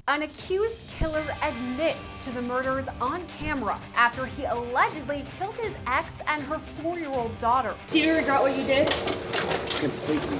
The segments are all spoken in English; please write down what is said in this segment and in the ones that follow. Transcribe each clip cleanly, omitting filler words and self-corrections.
An accused killer admits to the murders on camera after he allegedly killed his ex and her 4-year-old daughter. Do you regret what you did? Completely.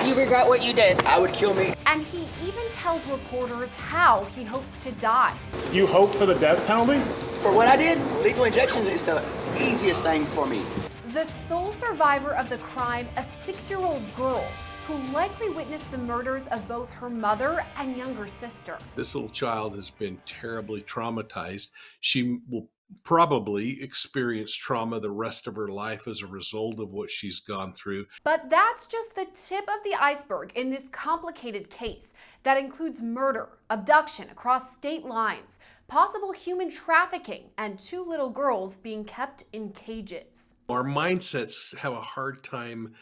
You regret what you did? I would kill me. And he even tells reporters how he hopes to die. You hope for the death penalty? For what I did, lethal injection is the easiest thing for me. The sole survivor of the crime, a 6-year-old girl who likely witnessed the murders of both her mother and younger sister. This little child has been terribly traumatized. She will probably experience trauma the rest of her life as a result of what she's gone through. But that's just the tip of the iceberg in this complicated case that includes murder, abduction across state lines, possible human trafficking, and 2 little girls being kept in cages. Our mindsets have a hard time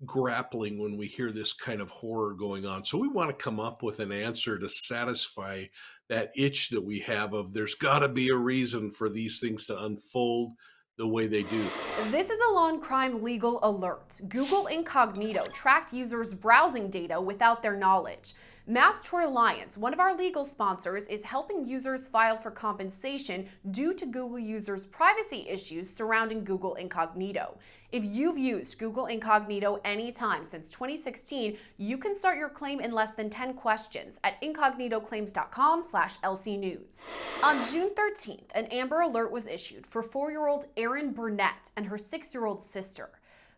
grappling when we hear this kind of horror going on. So we want to come up with an answer to satisfy that itch that we have of there's got to be a reason for these things to unfold the way they do. This is a Law&Crime legal alert. Google Incognito tracked users' browsing data without their knowledge. Mass Tort Alliance, one of our legal sponsors, is helping users file for compensation due to Google users' privacy issues surrounding Google Incognito. If you've used Google Incognito anytime since 2016, you can start your claim in less than 10 questions at incognitoclaims.com/LCnews. On June 13th, an Amber Alert was issued for 4-year-old Callie Brunett and her 6-year-old sister.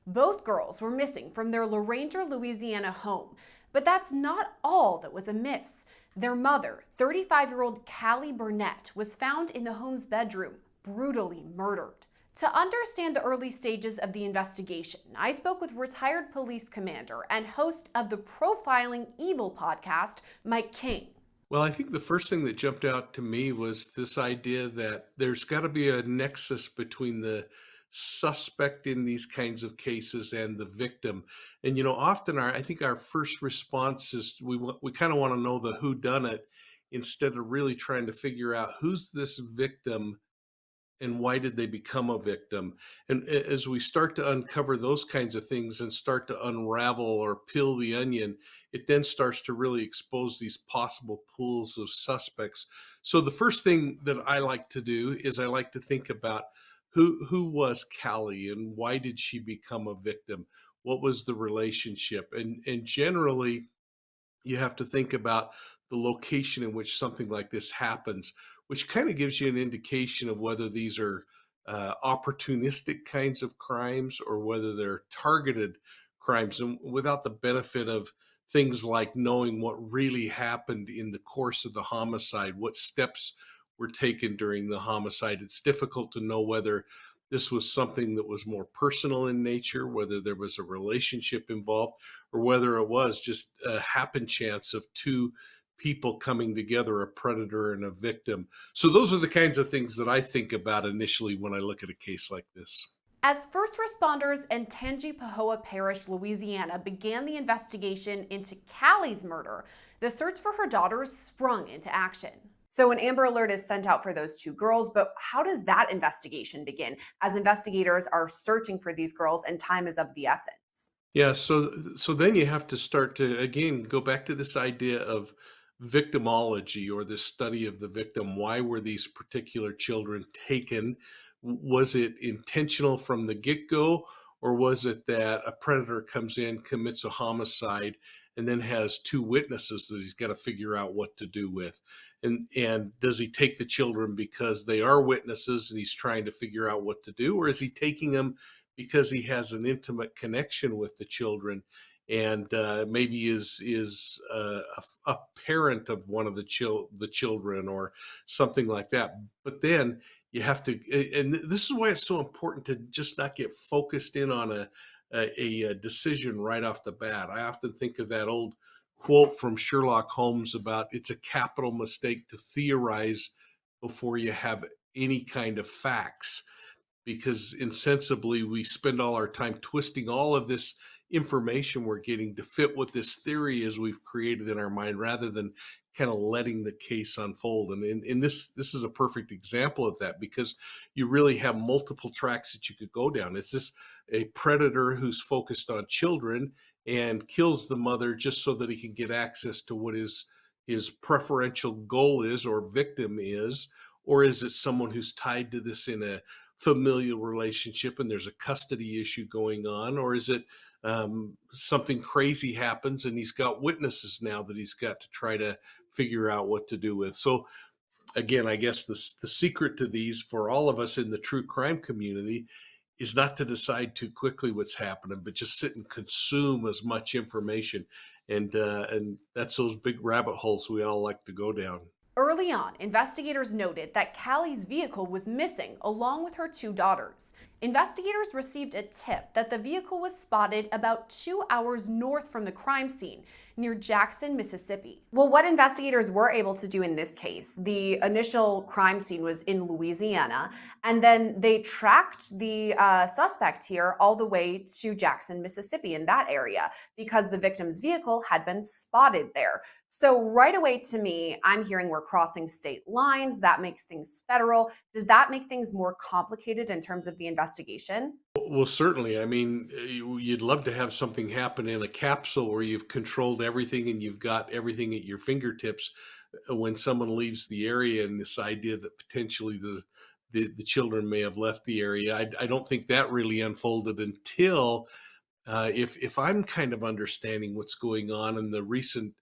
Both girls were missing from their Ranger, Louisiana home. But that's not all that was amiss. Their mother, 35-year-old Callie Brunett, was found in the home's bedroom, brutally murdered. To understand the early stages of the investigation, I spoke with retired police commander and host of the Profiling Evil podcast, Mike King. Well, I think the first thing that jumped out to me was this idea that there's got to be a nexus between the suspect in these kinds of cases and the victim. And often I think our first response is we kind of want to know the whodunit instead of really trying to figure out who's this victim and why did they become a victim. And as we start to uncover those kinds of things and start to unravel or peel the onion, it then starts to really expose these possible pools of suspects. So the first thing that I like to do is I like to think about who was Callie and why did she become a victim? What was the relationship? And generally, you have to think about the location in which something like this happens, which kind of gives you an indication of whether these are opportunistic kinds of crimes or whether they're targeted crimes. And without the benefit of things like knowing what really happened in the course of the homicide, what steps were taken during the homicide, it's difficult to know whether this was something that was more personal in nature, whether there was a relationship involved, or whether it was just a happen chance of 2 people coming together, a predator and a victim. So those are the kinds of things that I think about initially when I look at a case like this. As first responders in Tangipahoa Parish, Louisiana, began the investigation into Callie's murder, the search for her daughters sprung into action. So an Amber Alert is sent out for those 2 girls, but how does that investigation begin as investigators are searching for these girls and time is of the essence? Yeah, so then you have to start to, again, go back to this idea of victimology or this study of the victim. Why were these particular children taken? Was it intentional from the get-go, or was it that a predator comes in, commits a homicide, and then has 2 witnesses that he's got to figure out what to do with? And does he take the children because they are witnesses and he's trying to figure out what to do? Or is he taking them because he has an intimate connection with the children and maybe is a parent of one of the children or something like that? But then you have to, and this is why it's so important to just not get focused in on a decision right off the bat. I often think of that old quote from Sherlock Holmes about it's a capital mistake to theorize before you have any kind of facts, because insensibly we spend all our time twisting all of this information we're getting to fit what this theory is we've created in our mind rather than kind of letting the case unfold. And in this is a perfect example of that, because you really have multiple tracks that you could go down. Is this a predator who's focused on children and kills the mother just so that he can get access to what is his preferential goal is or victim is, or is it someone who's tied to this in a familial relationship and there's a custody issue going on, or is it something crazy happens and he's got witnesses now that he's got to try to figure out what to do with. So again, I guess the secret to these for all of us in the true crime community is not to decide too quickly what's happening, but just sit and consume as much information. And that's those big rabbit holes we all like to go down. Early on, investigators noted that Callie's vehicle was missing along with her 2 daughters. Investigators received a tip that the vehicle was spotted about 2 hours north from the crime scene near Jackson, Mississippi. Well, what investigators were able to do in this case, the initial crime scene was in Louisiana, and then they tracked the suspect here all the way to Jackson, Mississippi in that area because the victim's vehicle had been spotted there. So right away to me, I'm hearing we're crossing state lines. That makes things federal. Does that make things more complicated in terms of the investigation? Well, certainly. I mean, you'd love to have something happen in a capsule where you've controlled everything and you've got everything at your fingertips when someone leaves the area, and this idea that potentially the children may have left the area. I don't think that really unfolded until if I'm kind of understanding what's going on in the recent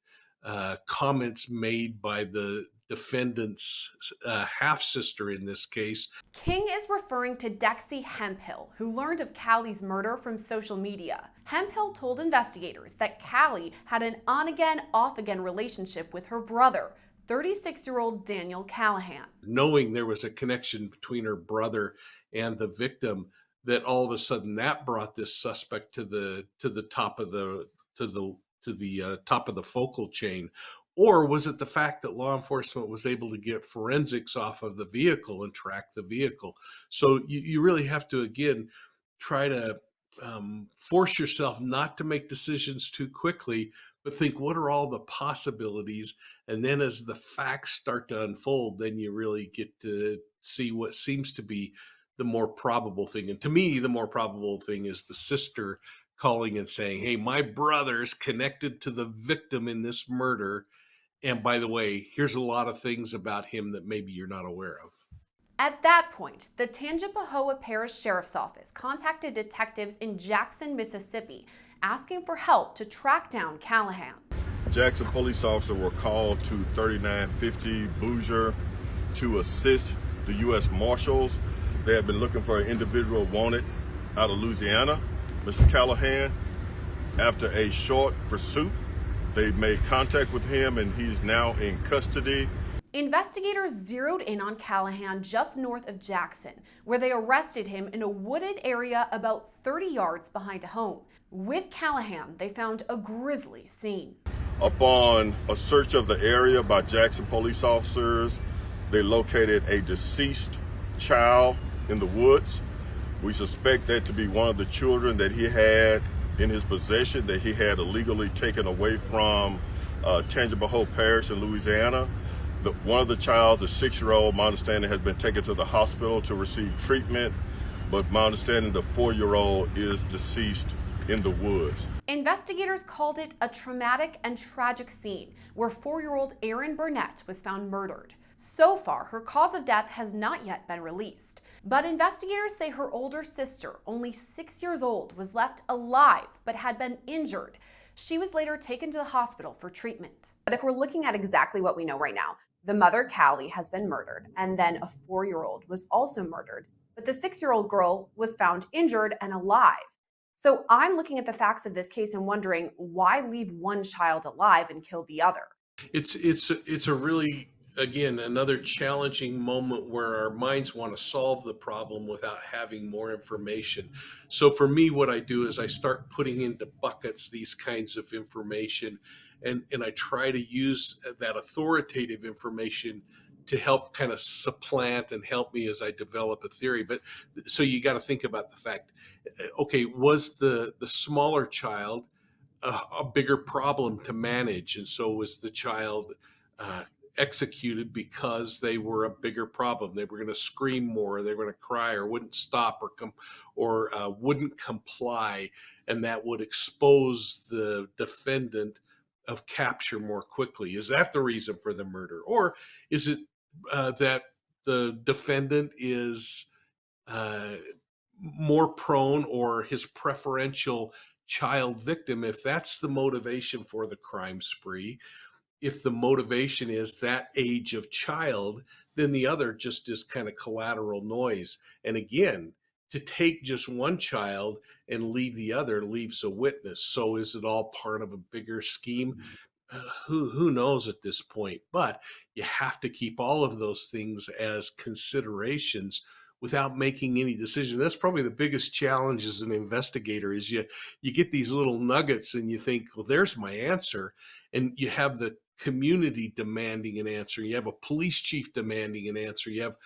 comments made by the defendant's half-sister in this case. King is referring to Dexy Hemphill, who learned of Callie's murder from social media. Hemphill told investigators that Callie had an on-again, off-again relationship with her brother, 36-year-old Daniel Callihan. Knowing there was a connection between her brother and the victim, that all of a sudden that brought this suspect to the top of the top of the focal chain. Or was it the fact that law enforcement was able to get forensics off of the vehicle and track the vehicle? So you really have to, again, try to force yourself not to make decisions too quickly, but think, what are all the possibilities? And then as the facts start to unfold, then you really get to see what seems to be the more probable thing. And to me, the more probable thing is the sister calling and saying, hey, my brother's connected to the victim in this murder. And by the way, here's a lot of things about him that maybe you're not aware of. At that point, the Tangipahoa Parish Sheriff's Office contacted detectives in Jackson, Mississippi, asking for help to track down Callihan. Jackson police officers were called to 3950 Bossier to assist the U.S. Marshals. They have been looking for an individual wanted out of Louisiana, Mr. Callihan. After a short pursuit, they made contact with him and he's now in custody. Investigators zeroed in on Callihan just north of Jackson, where they arrested him in a wooded area about 30 yards behind a home. With Callihan, they found a grisly scene. Upon a search of the area by Jackson police officers, they located a deceased child in the woods. We suspect that to be one of the children that he had in his possession, that he had illegally taken away from Tangipahoa Parish in Louisiana. One of the child, the 6-year-old, my understanding, has been taken to the hospital to receive treatment, but my understanding the 4-year-old is deceased in the woods. Investigators called it a traumatic and tragic scene where 4-year-old Callie Brunett was found murdered. So far, her cause of death has not yet been released, but investigators say her older sister, only 6 years old, was left alive but had been injured. She was later taken to the hospital for treatment. But if we're looking at exactly what we know right now, the mother, Callie, has been murdered, and then a 4-year-old was also murdered, but the 6-year-old girl was found injured and alive. So I'm looking at the facts of this case and wondering, why leave one child alive and kill the other? It's a really, again, another challenging moment where our minds want to solve the problem without having more information. So for me, what I do is I start putting into buckets these kinds of information, and I try to use that authoritative information to help kind of supplant and help me as I develop a theory. But so you got to think about the fact, okay, was the smaller child a bigger problem to manage? And so was the child executed because they were a bigger problem? They were going to scream more, or they were going to cry, or wouldn't stop, or wouldn't comply, and that would expose the defendant of capture more quickly? Is that the reason for the murder? Or is it that the defendant is uh, more prone, or his preferential child victim, if that's the motivation for the crime spree, if the motivation is that age of child, then the other just is kind of collateral noise. And again, to take just one child and leave the other leaves a witness. So is it all part of a bigger scheme? Who knows at this point? But you have to keep all of those things as considerations without making any decision. That's probably the biggest challenge as an investigator, is you get these little nuggets and you think, well, there's my answer. And you have the community demanding an answer. You have a police chief demanding an answer. You have,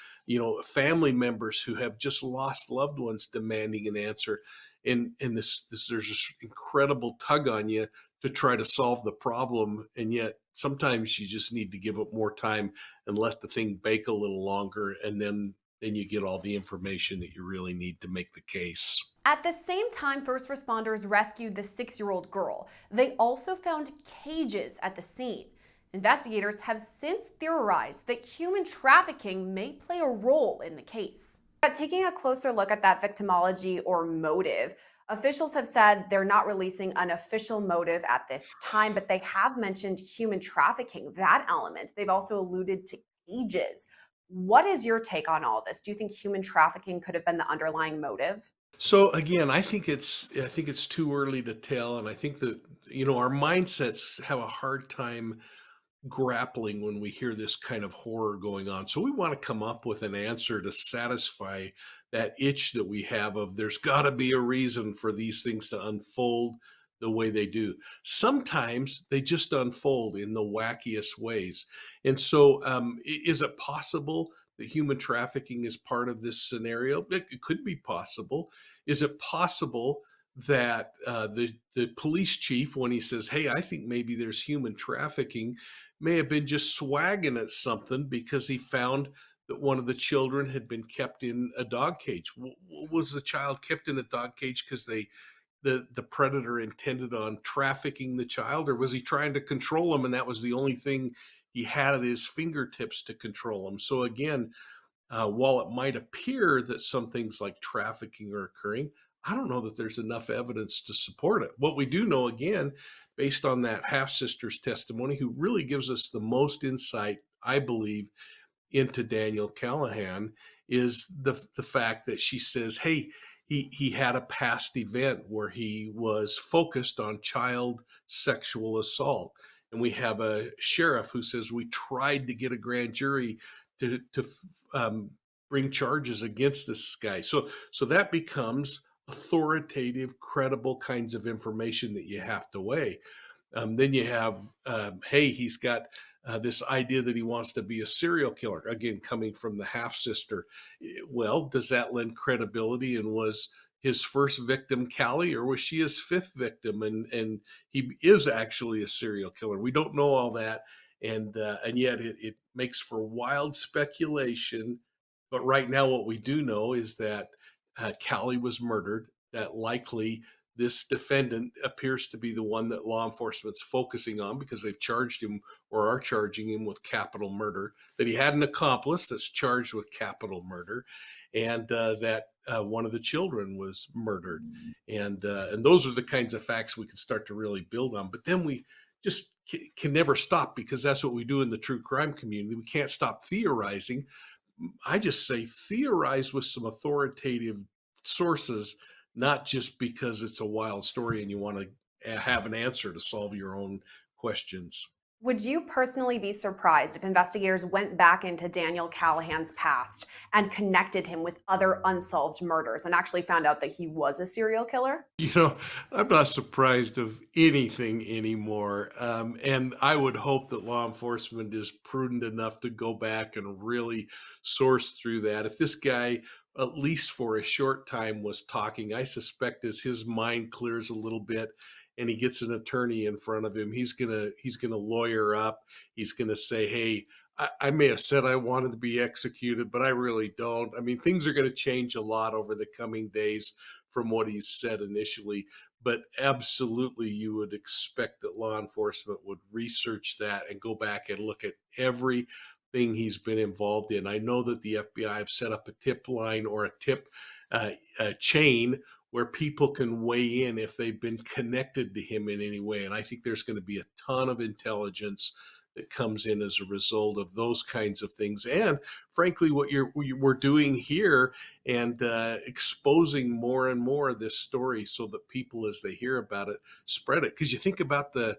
family members who have just lost loved ones demanding an answer. And this there's this incredible tug on you to try to solve the problem. And yet sometimes you just need to give it more time and let the thing bake a little longer. And then you get all the information that you really need to make the case. At the same time first responders rescued the 6-year-old girl, they also found cages at the scene. Investigators have since theorized that human trafficking may play a role in the case. Taking a closer look at that victimology or motive, officials have said they're not releasing an official motive at this time, but they have mentioned human trafficking, that element. They've also alluded to cages. What is your take on all this? Do you think human trafficking could have been the underlying motive? So again, I think it's too early to tell. And I think that, our mindsets have a hard time grappling when we hear this kind of horror going on. So we want to come up with an answer to satisfy that itch that we have of there's got to be a reason for these things to unfold the way they do. Sometimes they just unfold in the wackiest ways. And so is it possible that human trafficking is part of this scenario? It could be possible. Is it possible that the police chief, when he says, hey, I think maybe there's human trafficking, may have been just swagging at something because he found that one of the children had been kept in a dog cage? Was the child kept in a dog cage because the predator intended on trafficking the child, or was he trying to control him and that was the only thing he had at his fingertips to control him? So again, while it might appear that some things like trafficking are occurring, I don't know that there's enough evidence to support it. What we do know, again, based on that half-sister's testimony, who really gives us the most insight, I believe, into Daniel Callihan, is the fact that she says, hey, he had a past event where he was focused on child sexual assault. And we have a sheriff who says we tried to get a grand jury to bring charges against this guy. So that becomes authoritative, credible kinds of information that you have to weigh. Then you have, hey, he's got this idea that he wants to be a serial killer, again, coming from the half sister. Well, does that lend credibility? And was his first victim Callie, or was she his fifth victim? And he is actually a serial killer. We don't know all that. And yet it makes for wild speculation. But right now, what we do know is that Callie was murdered, that likely this defendant appears to be the one that law enforcement's focusing on because they've charged him or are charging him with capital murder, that he had an accomplice that's charged with capital murder, and that one of the children was murdered. And those are the kinds of facts we can start to really build on. But then we just can never stop, because that's what we do in the true crime community. We can't stop theorizing. I just say theorize with some authoritative sources, not just because it's a wild story and you want to have an answer to solve your own questions. Would you personally be surprised if investigators went back into Daniel Callihan's past and connected him with other unsolved murders and actually found out that he was a serial killer? I'm not surprised of anything anymore. And I would hope that law enforcement is prudent enough to go back and really source through that. If this guy, at least for a short time, was talking, I suspect as his mind clears a little bit and he gets an attorney in front of him, he's gonna lawyer up. He's gonna say, hey, I may have said I wanted to be executed, but I really don't. I mean, things are going to change a lot over the coming days from what he's said initially. But absolutely, you would expect that law enforcement would research that and go back and look at everything he's been involved in. I know that the FBI have set up a tip line or a tip chain where people can weigh in if they've been connected to him in any way. And I think there's going to be a ton of intelligence that comes in as a result of those kinds of things. And frankly, what we're doing here and exposing more and more of this story so that people, as they hear about it, spread it. Because you think about the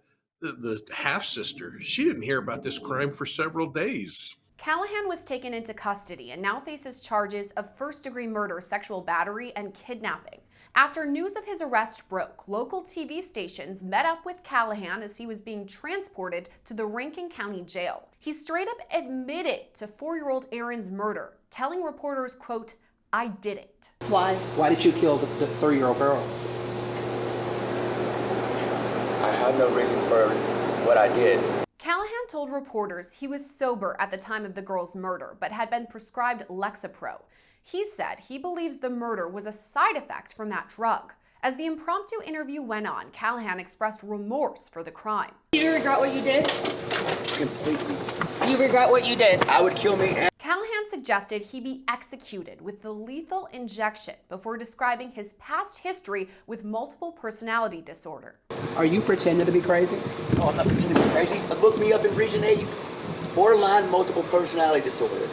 half-sister, she didn't hear about this crime for several days. Callihan was taken into custody and now faces charges of first-degree murder, sexual battery, and kidnapping. After news of his arrest broke, local TV stations met up with Callihan as he was being transported to the Rankin County Jail. He straight up admitted to 4-year-old Erin's murder, telling reporters, quote, "I did it." Why? Why did you kill the 3-year-old girl? I have no reason for what I did. Callihan told reporters he was sober at the time of the girl's murder, but had been prescribed Lexapro. He said he believes the murder was a side effect from that drug. As the impromptu interview went on, Callihan expressed remorse for the crime. You regret what you did? Completely. You regret what you did? I would kill me. Callihan suggested he be executed with the lethal injection before describing his past history with multiple personality disorder. Are you pretending to be crazy? Oh, I'm not pretending to be crazy, but look me up in Region 8. Borderline multiple personality disorder.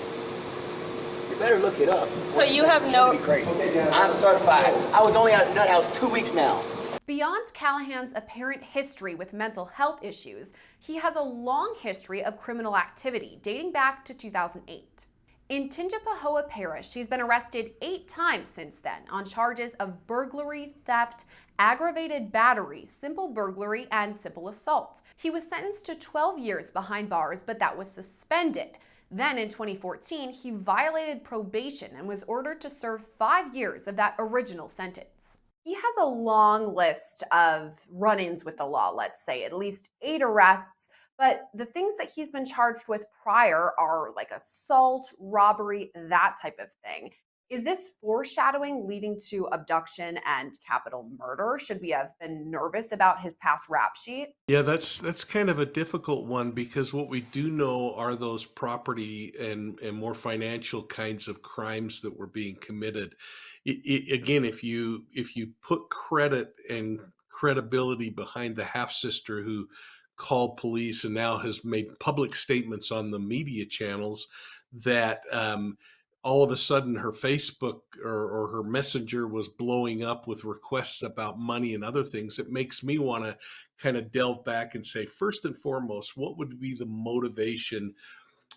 You better look it up. So you have no... Be crazy. I'm certified. I was only out of nut house 2 weeks now. Beyond Callihan's apparent history with mental health issues, he has a long history of criminal activity dating back to 2008. In Tangipahoa Parish, he's been arrested 8 times since then on charges of burglary, theft, aggravated battery, simple burglary, and simple assault. He was sentenced to 12 years behind bars, but that was suspended. Then in 2014, he violated probation and was ordered to serve 5 years of that original sentence. He has a long list of run-ins with the law, let's say, at least 8 arrests, but the things that he's been charged with prior are like assault, robbery, that type of thing. Is this foreshadowing leading to abduction and capital murder? Should we have been nervous about his past rap sheet? Yeah, that's kind of a difficult one because what we do know are those property and more financial kinds of crimes that were being committed. Again, if you put credit and credibility behind the half sister who called police and now has made public statements on the media channels that all of a sudden her Facebook or her messenger was blowing up with requests about money and other things, it makes me want to kind of delve back and say, first and foremost, what would be the motivation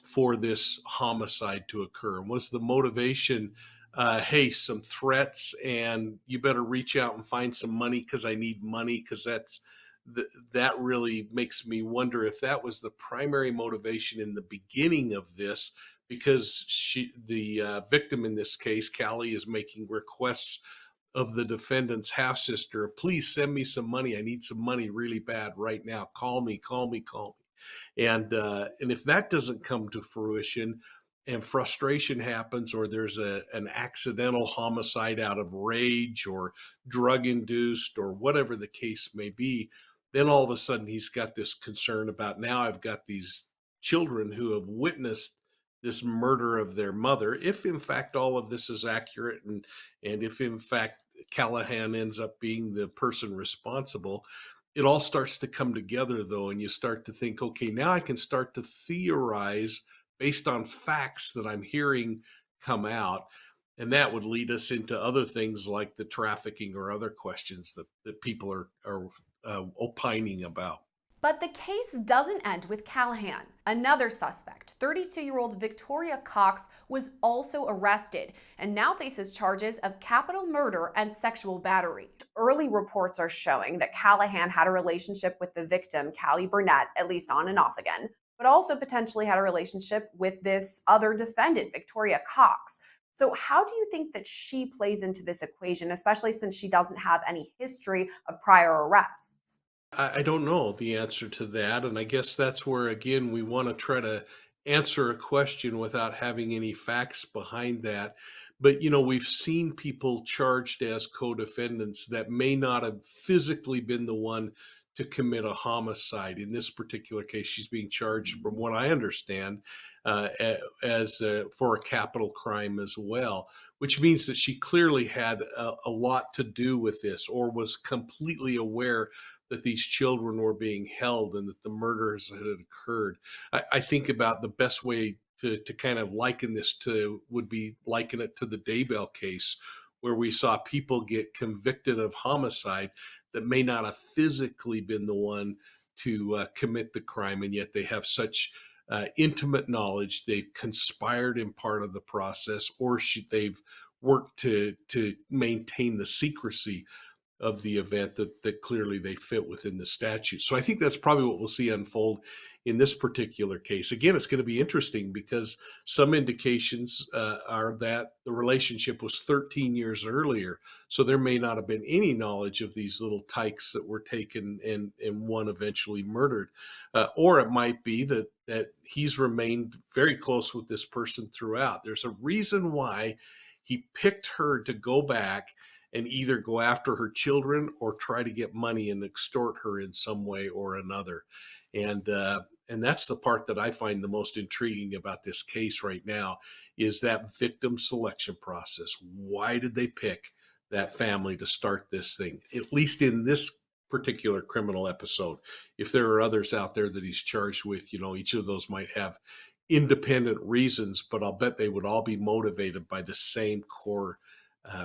for this homicide to occur? And was the motivation, hey, some threats and you better reach out and find some money because I need money? Because that really makes me wonder if that was the primary motivation in the beginning of this, because the victim in this case, Callie, is making requests of the defendant's half-sister, please send me some money. I need some money really bad right now. Call me. And if that doesn't come to fruition and frustration happens, or there's an accidental homicide out of rage or drug-induced or whatever the case may be, then all of a sudden he's got this concern about, now I've got these children who have witnessed this murder of their mother. If in fact all of this is accurate and if in fact Callihan ends up being the person responsible, it all starts to come together though, and you start to think, okay, now I can start to theorize based on facts that I'm hearing come out. And that would lead us into other things like the trafficking or other questions that people are opining about. But the case doesn't end with Callihan. Another suspect, 32-year-old Victoria Cox, was also arrested and now faces charges of capital murder and sexual battery. Early reports are showing that Callihan had a relationship with the victim, Callie Brunett, at least on and off again, but also potentially had a relationship with this other defendant, Victoria Cox. So how do you think that she plays into this equation, especially since she doesn't have any history of prior arrests? I don't know the answer to that. And I guess that's where, again, we want to try to answer a question without having any facts behind that. But, we've seen people charged as co-defendants that may not have physically been the one to commit a homicide. In this particular case, she's being charged, from what I understand, as for a capital crime as well, which means that she clearly had a lot to do with this, or was completely aware that these children were being held and that the murders had occurred. I think about the best way to kind of liken this to would be liken it to the Daybell case, where we saw people get convicted of homicide that may not have physically been the one to commit the crime, and yet they have such intimate knowledge. They've conspired in part of the process, or they've worked to maintain the secrecy of the event, that clearly they fit within the statute. So I think that's probably what we'll see unfold in this particular case. Again, it's going to be interesting because some indications are that the relationship was 13 years earlier. So there may not have been any knowledge of these little tykes that were taken and one eventually murdered. Or it might be that he's remained very close with this person throughout. There's a reason why he picked her to go back and either go after her children or try to get money and extort her in some way or another. And that's the part that I find the most intriguing about this case right now, is that victim selection process. Why did they pick that family to start this thing, at least in this particular criminal episode? If there are others out there that he's charged with, each of those might have independent reasons, but I'll bet they would all be motivated by the same core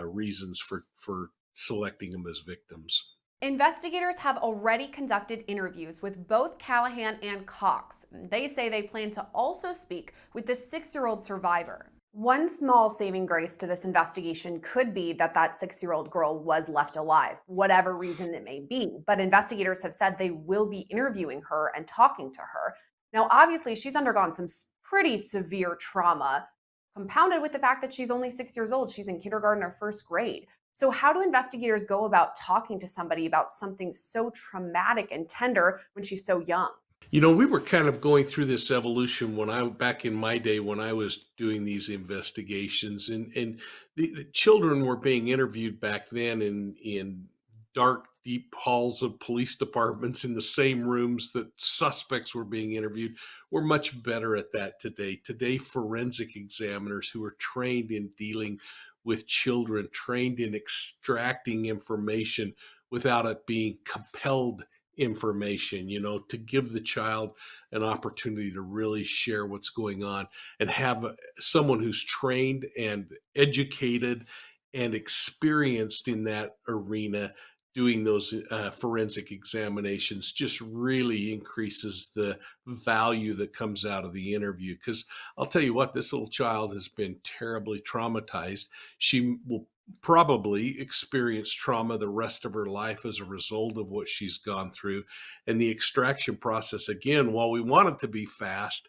reasons for selecting them as victims. Investigators have already conducted interviews with both Callihan and Cox. They say they plan to also speak with the 6-year-old survivor. One small saving grace to this investigation could be that 6-year-old girl was left alive, whatever reason it may be. But investigators have said they will be interviewing her and talking to her. Now, obviously, she's undergone some pretty severe trauma, compounded with the fact that she's only 6 years old. She's in kindergarten or first grade. So how do investigators go about talking to somebody about something so traumatic and tender when she's so young? We were kind of going through this evolution back in my day when I was doing these investigations, and the children were being interviewed back then in dark, deep halls of police departments in the same rooms that suspects were being interviewed. We're much better at that today. Today, forensic examiners who are trained in dealing with children, trained in extracting information without it being compelled information, to give the child an opportunity to really share what's going on, and have someone who's trained and educated and experienced in that arena doing those forensic examinations just really increases the value that comes out of the interview. Because I'll tell you what, this little child has been terribly traumatized. She will probably experience trauma the rest of her life as a result of what she's gone through. And the extraction process, again, while we want it to be fast,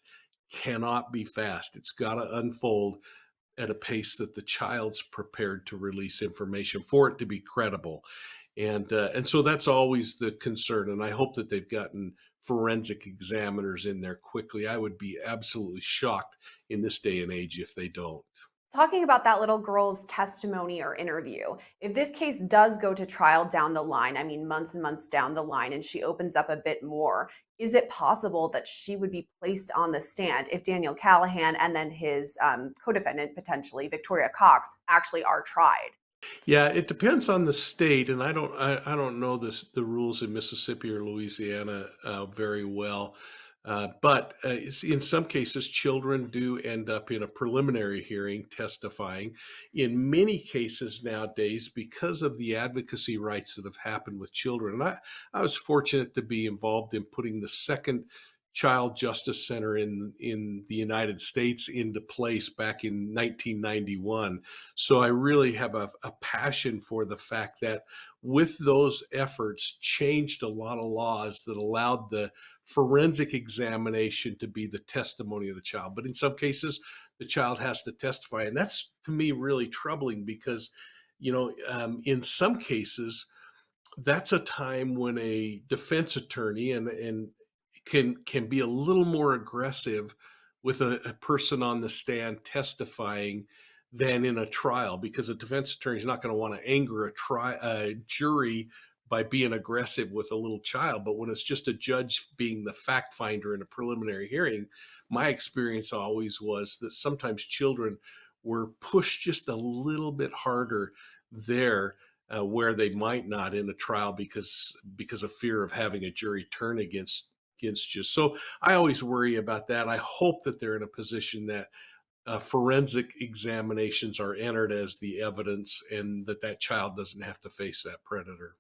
cannot be fast. It's got to unfold at a pace that the child's prepared to release information for it to be credible. And so that's always the concern. And I hope that they've gotten forensic examiners in there quickly. I would be absolutely shocked in this day and age if they don't. Talking about that little girl's testimony or interview, if this case does go to trial down the line, I mean months and months down the line, and she opens up a bit more, is it possible that she would be placed on the stand if Daniel Callihan and then his co-defendant, potentially Victoria Cox, actually are tried? Yeah, it depends on the state, and I don't know the rules in Mississippi or Louisiana very well. But in some cases, children do end up in a preliminary hearing testifying. In many cases nowadays, because of the advocacy rights that have happened with children, and I was fortunate to be involved in putting the second Child Justice Center in the United States into place back in 1991. So I really have a passion for the fact that with those efforts changed a lot of laws that allowed the forensic examination to be the testimony of the child. But in some cases, the child has to testify. And that's, to me, really troubling because, in some cases, that's a time when a defense attorney and can be a little more aggressive with a person on the stand testifying than in a trial, because a defense attorney is not going to want to anger a jury by being aggressive with a little child. But when it's just a judge being the fact finder in a preliminary hearing, my experience always was that sometimes children were pushed just a little bit harder there, where they might not in a trial because of fear of having a jury turn against you. So I always worry about that. I hope that they're in a position that forensic examinations are entered as the evidence, and that child doesn't have to face that predator.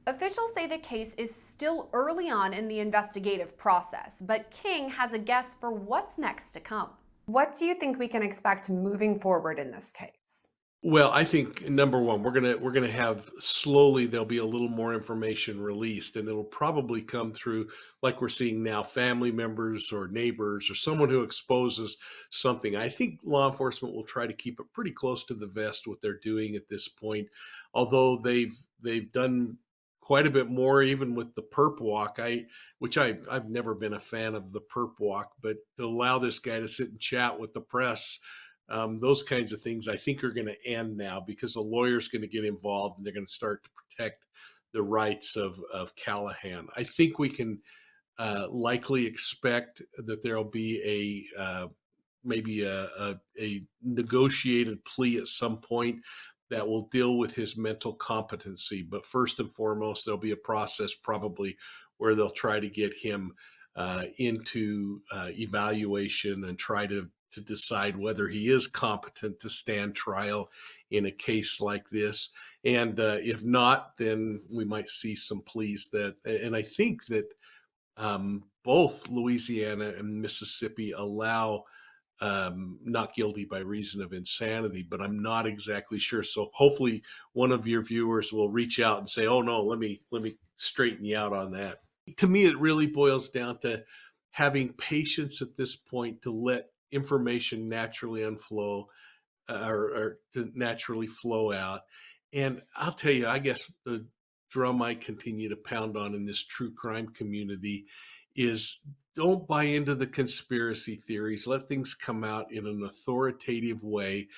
Officials say the case is still early on in the investigative process, but King has a guess for what's next to come. What do you think we can expect moving forward in this case? Well, I think number one, we're gonna have slowly there'll be a little more information released, and it'll probably come through, like we're seeing now, family members or neighbors or someone who exposes something. I think law enforcement will try to keep it pretty close to the vest what they're doing at this point, although they've done quite a bit more, even with the perp walk. I've never been a fan of the perp walk, but to allow this guy to sit and chat with the press, those kinds of things I think are going to end now, because the lawyer's going to get involved and they're going to start to protect the rights of Callihan. I think we can likely expect that there'll be maybe a negotiated plea at some point that will deal with his mental competency. But first and foremost, there'll be a process probably where they'll try to get him into evaluation and try to decide whether he is competent to stand trial in a case like this. And if not, then we might see some pleas and I think that both Louisiana and Mississippi allow not guilty by reason of insanity, but I'm not exactly sure. So hopefully one of your viewers will reach out and say, "Oh no, let me straighten you out on that." To me, it really boils down to having patience at this point to let information naturally unflow, or to naturally flow out. And I'll tell you, I guess the drum I continue to pound on in this true crime community is, don't buy into the conspiracy theories. Let things come out in an authoritative way,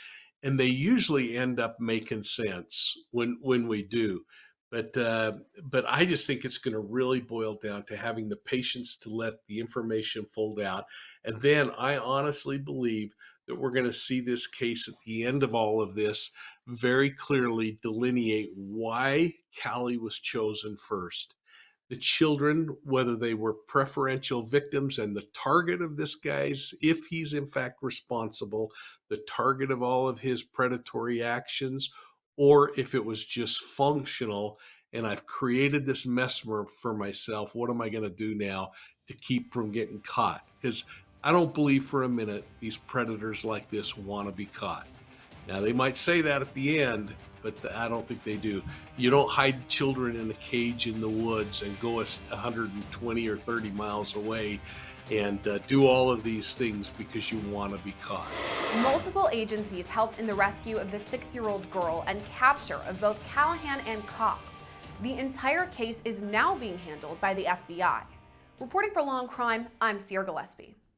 and they usually end up making sense when we do. But I just think it's going to really boil down to having the patience to let the information fold out. And then I honestly believe that we're going to see this case at the end of all of this very clearly delineate why Callie was chosen first. The children, whether they were preferential victims and the target of this guy's, if he's in fact responsible, the target of all of his predatory actions, or if it was just functional and I've created this mess for myself. What am I going to do now to keep from getting caught? Because I don't believe for a minute these predators like this want to be caught. Now, they might say that at the end, but I don't think they do. You don't hide children in a cage in the woods and go 120 or 30 miles away and do all of these things because you want to be caught. Multiple agencies helped in the rescue of the 6-year-old girl and capture of both Callihan and Cox. The entire case is now being handled by the FBI. Reporting for Law&Crime, I'm Gillespie.